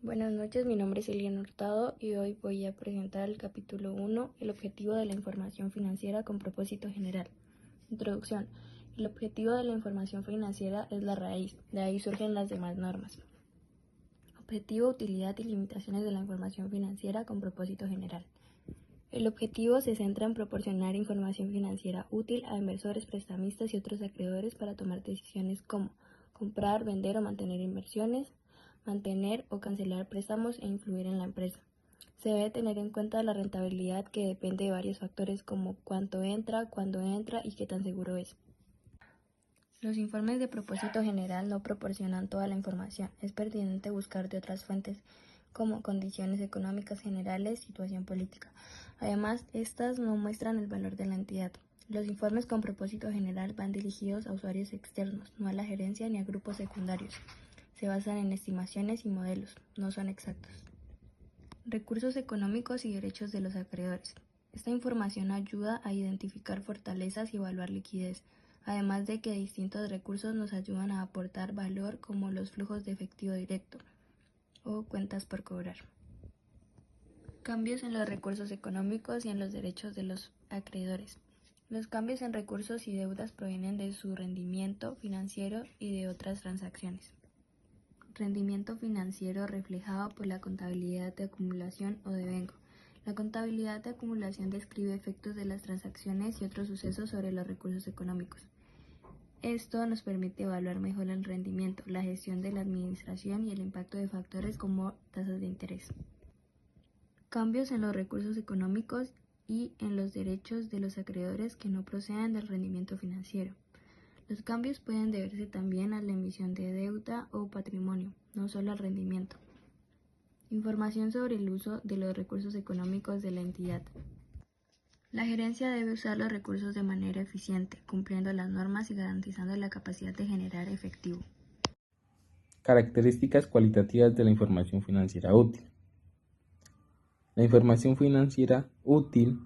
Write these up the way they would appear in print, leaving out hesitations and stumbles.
Buenas noches, mi nombre es Eliana Hurtado y hoy voy a presentar el capítulo 1, el objetivo de la información financiera con propósito general. Introducción. El objetivo de la información financiera es la raíz, de ahí surgen las demás normas. Objetivo, utilidad y limitaciones de la información financiera con propósito general. El objetivo se centra en proporcionar información financiera útil a inversores, prestamistas y otros acreedores para tomar decisiones como comprar, vender o mantener inversiones, mantener o cancelar préstamos e influir en la empresa. Se debe tener en cuenta la rentabilidad, que depende de varios factores como cuánto entra, cuándo entra y qué tan seguro es. Los informes de propósito general no proporcionan toda la información. Es pertinente buscar de otras fuentes como condiciones económicas generales, situación política. Además, estas no muestran el valor de la entidad. Los informes con propósito general van dirigidos a usuarios externos, no a la gerencia ni a grupos secundarios. Se basan en estimaciones y modelos, no son exactos. Recursos económicos y derechos de los acreedores. Esta información ayuda a identificar fortalezas y evaluar liquidez, además de que distintos recursos nos ayudan a aportar valor, como los flujos de efectivo directo o cuentas por cobrar. Cambios en los recursos económicos y en los derechos de los acreedores. Los cambios en recursos y deudas provienen de su rendimiento financiero y de otras transacciones. Rendimiento financiero reflejado por la contabilidad de acumulación o devengo. La contabilidad de acumulación describe efectos de las transacciones y otros sucesos sobre los recursos económicos. Esto nos permite evaluar mejor el rendimiento, la gestión de la administración y el impacto de factores como tasas de interés. Cambios en los recursos económicos y en los derechos de los acreedores que no procedan del rendimiento financiero. Los cambios pueden deberse también a la emisión de deuda o patrimonio, no solo al rendimiento. Información sobre el uso de los recursos económicos de la entidad. La gerencia debe usar los recursos de manera eficiente, cumpliendo las normas y garantizando la capacidad de generar efectivo. Características cualitativas de la información financiera útil. La información financiera útil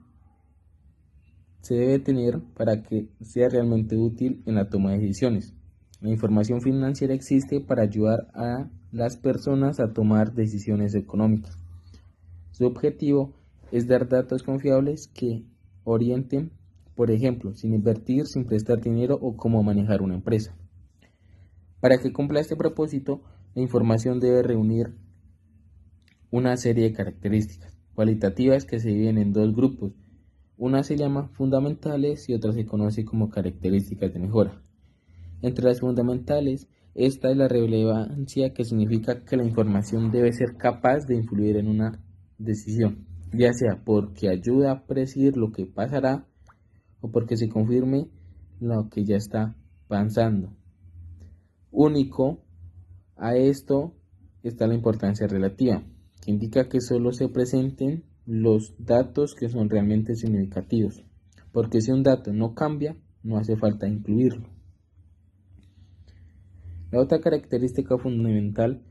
se debe tener para que sea realmente útil en la toma de decisiones. La información financiera existe para ayudar a las personas a tomar decisiones económicas. Su objetivo es dar datos confiables que orienten, por ejemplo, sin invertir, sin prestar dinero o cómo manejar una empresa. Para que cumpla este propósito, la información debe reunir una serie de características cualitativas que se dividen en dos grupos. Una se llama fundamentales y otra se conoce como características de mejora. Entre las fundamentales, esta es la relevancia, que significa que la información debe ser capaz de influir en una decisión, ya sea porque ayuda a predecir lo que pasará o porque se confirme lo que ya está pasando. Único a esto está la importancia relativa, que indica que solo se presenten los datos que son realmente significativos, porque si un dato no cambia, no hace falta incluirlo. La otra característica fundamental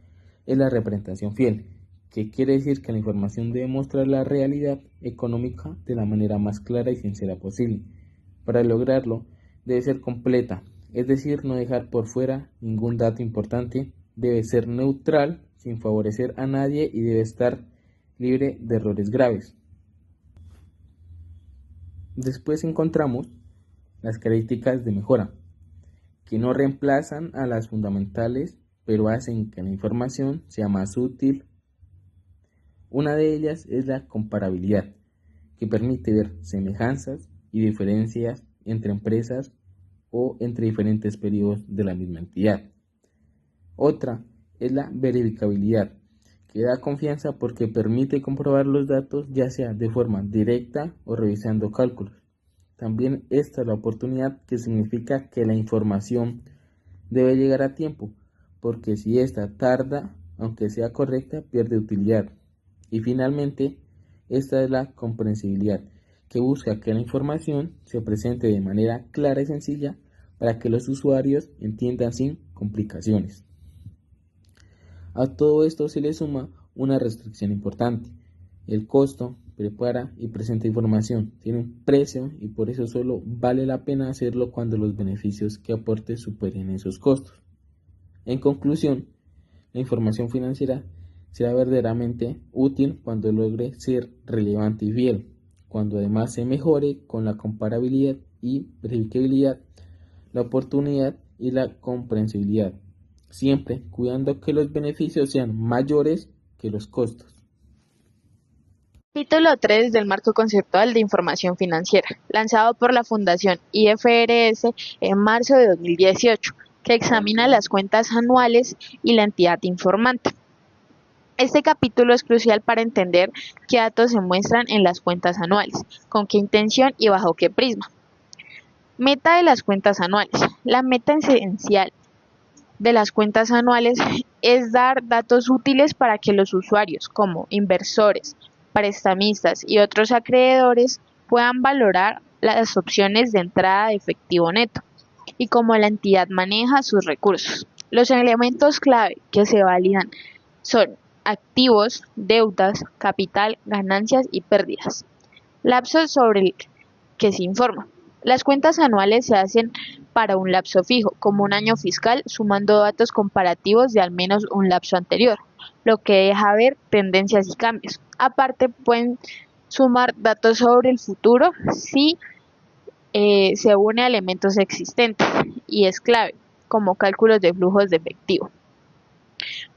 es la representación fiel, que quiere decir que la información debe mostrar la realidad económica de la manera más clara y sincera posible. Para lograrlo, debe ser completa, es decir, no dejar por fuera ningún dato importante, debe ser neutral, sin favorecer a nadie y debe estar libre de errores graves. Después encontramos las características de mejora, que no reemplazan a las fundamentales, pero hacen que la información sea más útil. Una de ellas es la comparabilidad, que permite ver semejanzas y diferencias entre empresas o entre diferentes periodos de la misma entidad. Otra es la verificabilidad, que da confianza porque permite comprobar los datos ya sea de forma directa o revisando cálculos. También esta es la oportunidad, que significa que la información debe llegar a tiempo, porque si esta tarda, aunque sea correcta, pierde utilidad. Y finalmente, esta es la comprensibilidad, que busca que la información se presente de manera clara y sencilla para que los usuarios entiendan sin complicaciones. A todo esto se le suma una restricción importante. El costo prepara y presenta información tiene un precio y por eso solo vale la pena hacerlo cuando los beneficios que aporte superen esos costos. En conclusión, la información financiera sea verdaderamente útil cuando logre ser relevante y fiel, cuando además se mejore con la comparabilidad y verificabilidad, la oportunidad y la comprensibilidad, siempre cuidando que los beneficios sean mayores que los costos. Capítulo 3 del Marco Conceptual de Información Financiera, lanzado por la Fundación IFRS en marzo de 2018, que examina las cuentas anuales y la entidad informante. Este capítulo es crucial para entender qué datos se muestran en las cuentas anuales, con qué intención y bajo qué prisma. Meta de las cuentas anuales. La meta esencial de las cuentas anuales es dar datos útiles para que los usuarios, como inversores, prestamistas y otros acreedores, puedan valorar las opciones de entrada de efectivo neto y cómo la entidad maneja sus recursos. Los elementos clave que se validan son activos, deudas, capital, ganancias y pérdidas. Lapsos sobre el que se informa. Las cuentas anuales se hacen para un lapso fijo, como un año fiscal, sumando datos comparativos de al menos un lapso anterior, lo que deja ver tendencias y cambios. Aparte, pueden sumar datos sobre el futuro si se une a elementos existentes, y es clave, como cálculos de flujos de efectivo.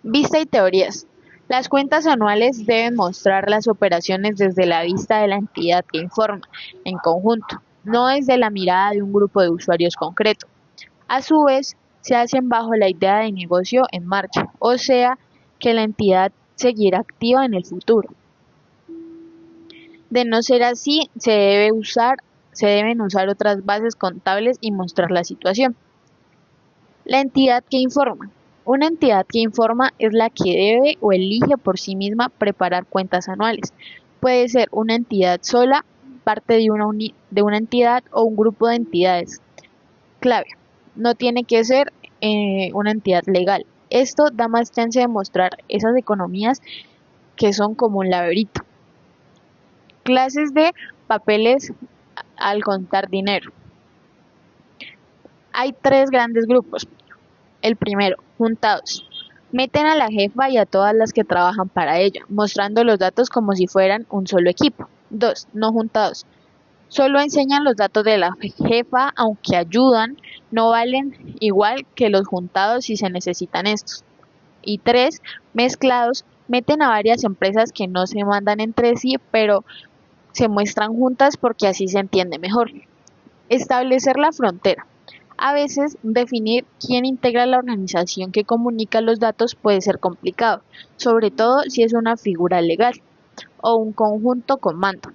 Vista y teorías. Las cuentas anuales deben mostrar las operaciones desde la vista de la entidad que informa, en conjunto, no desde la mirada de un grupo de usuarios concreto. A su vez, se hacen bajo la idea de negocio en marcha, o sea, que la entidad seguirá activa en el futuro. De no ser así, se deben usar otras bases contables y mostrar la situación. La entidad que informa. Una entidad que informa es la que debe o elige por sí misma preparar cuentas anuales. Puede ser una entidad sola, parte de una entidad o un grupo de entidades. Clave. No tiene que ser una entidad legal. Esto da más chance de mostrar esas economías que son como un laberinto. Clases de papeles al contar dinero. Hay 3 grandes grupos. El primero, juntados. Meten a la jefa y a todas las que trabajan para ella, mostrando los datos como si fueran un solo equipo. 2. No juntados. Solo enseñan los datos de la jefa, aunque ayudan, no valen igual que los juntados si se necesitan estos. Y 3. Mezclados. Meten a varias empresas que no se mandan entre sí, pero se muestran juntas porque así se entiende mejor. Establecer la frontera. A veces, definir quién integra la organización que comunica los datos puede ser complicado, sobre todo si es una figura legal o un conjunto con mando.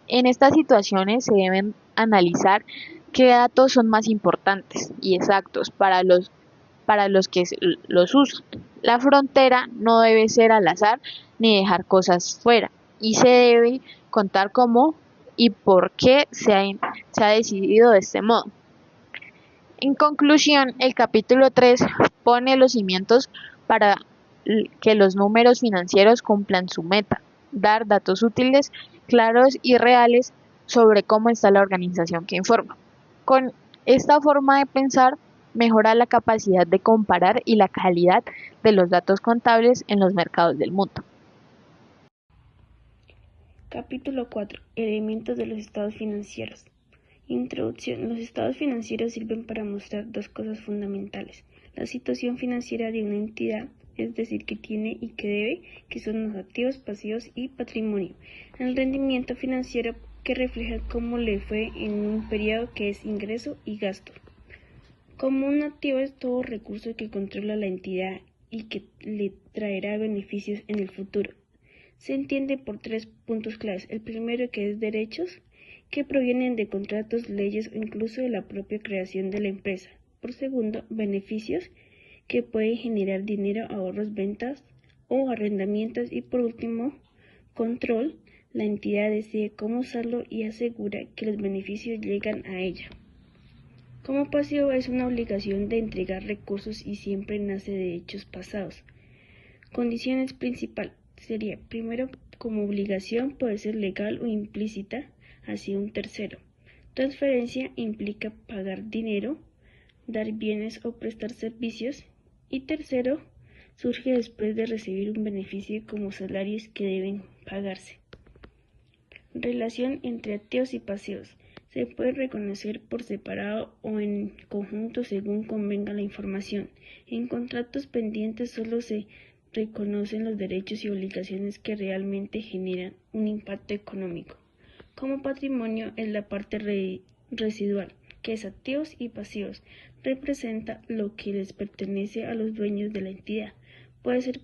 En estas situaciones se deben analizar qué datos son más importantes y exactos para los que los usan. La frontera no debe ser al azar ni dejar cosas fuera, y se debe contar cómo y por qué se ha decidido de este modo. En conclusión, el capítulo 3 pone los cimientos para que los números financieros cumplan su meta, dar datos útiles, claros y reales sobre cómo está la organización que informa. Con esta forma de pensar, mejora la capacidad de comparar y la calidad de los datos contables en los mercados del mundo. Capítulo 4. Elementos de los estados financieros. Introducción. Los estados financieros sirven para mostrar 2 cosas fundamentales: la situación financiera de una entidad, es decir, qué tiene y qué debe, que son los activos, pasivos y patrimonio; el rendimiento financiero, que refleja cómo le fue en un periodo, que es ingreso y gasto. Como un activo es todo recurso que controla la entidad y que le traerá beneficios en el futuro. Se entiende por 3 puntos claves. El primero, que es derechos, que provienen de contratos, leyes o incluso de la propia creación de la empresa. Por segundo, beneficios, que pueden generar dinero, ahorros, ventas o arrendamientos. Y por último, control, la entidad decide cómo usarlo y asegura que los beneficios llegan a ella. Como pasivo, es una obligación de entregar recursos y siempre nace de hechos pasados. Condiciones principal sería: primero, como obligación, puede ser legal o implícita hacia un tercero. Transferencia implica pagar dinero, dar bienes o prestar servicios. Y tercero, surge después de recibir un beneficio como salarios que deben pagarse. Relación entre activos y pasivos. Se puede reconocer por separado o en conjunto según convenga la información. En contratos pendientes solo se reconocen los derechos y obligaciones que realmente generan un impacto económico. Como patrimonio es la parte residual, que es activos y pasivos. Representa lo que les pertenece a los dueños de la entidad. Puede ser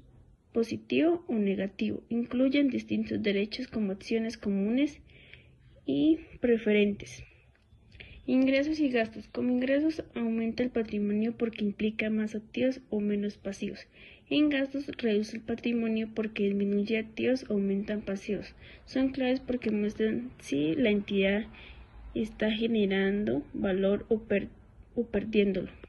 positivo o negativo. Incluyen distintos derechos como acciones comunes y preferentes. Ingresos y gastos. Como ingresos aumenta el patrimonio porque implica más activos o menos pasivos. En gastos reduce el patrimonio porque disminuye activos o aumentan pasivos. Son claves porque muestran si la entidad está generando valor o perdiéndolo.